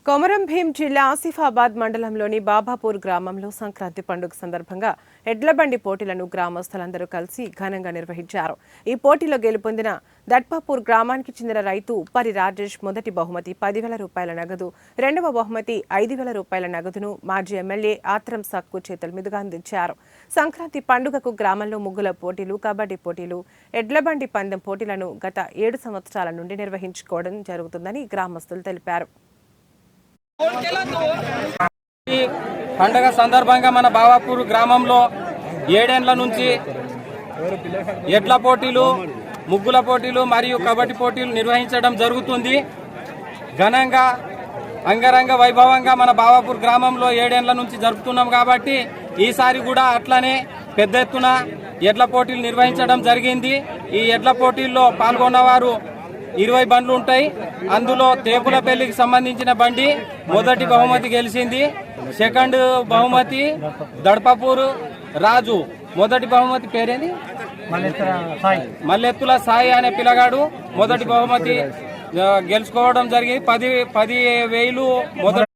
కొమరం భీం జిల్లా ఆసిఫాబాద్ మండలంలోని బాబాపూర్ గ్రామంలో సంక్రాంతి పండుగ సందర్భంగా ఎడ్లబండి పోటీలను గ్రామస్తులందరూ కలిసి ఘనంగా నిర్వహించారు. ఈ పోటీలో గెలుపొందిన దట్పాపూర్ గ్రామానికి చెందిన రైతు ఉప్పరి రాజేష్ మొదటి బహుమతి 10,000 రూపాయల నగదు, రెండవ బహుమతి 5,000 రూపాయల నగదును మాజీ ఎమ్మెల్యే ఆత్రం సక్కు చేతుల మీదుగా అందించారు. సంక్రాంతి పండుగకు గ్రామంలో ముగ్గుల పోటీలు, కబడ్డీ పోటీలు, ఎడ్లబండి పందెం పోటీలను గత 7 సంవత్సరాల నుండి నిర్వహించుకోవడం జరుగుతుందని గ్రామస్తులు తెలిపారు. ఈ పండగ సందర్భంగా మన బాబాపూర్ గ్రామంలో 7 ఏళ్ల నుంచి ఎడ్ల పోటీలు, ముగ్గుల పోటీలు మరియు కబడ్డీ పోటీలు నిర్వహించడం జరుగుతుంది. ఘనంగా అంగరంగ వైభవంగా మన బాబాపూర్ గ్రామంలో 7 ఏళ్ల నుంచి జరుపుతున్నాం కాబట్టి ఈసారి కూడా అట్లనే పెద్ద ఎత్తున ఎడ్ల పోటీలు నిర్వహించడం జరిగింది. ఈ ఎడ్ల పోటీల్లో పాల్గొన్నవారు 20 బండ్లు ఉంటాయి. అందులో తేపులపల్లికి సంబంధించిన బండి మొదటి బహుమతి గెలిచింది. సెకండ్ బహుమతి దడపపూరు రాజు, మొదటి బహుమతి పేరేంది మల్లెత్తుల సాయి అనే పిల్లగాడు మొదటి బహుమతి గెలుచుకోవడం జరిగింది. 10,000 మొదటి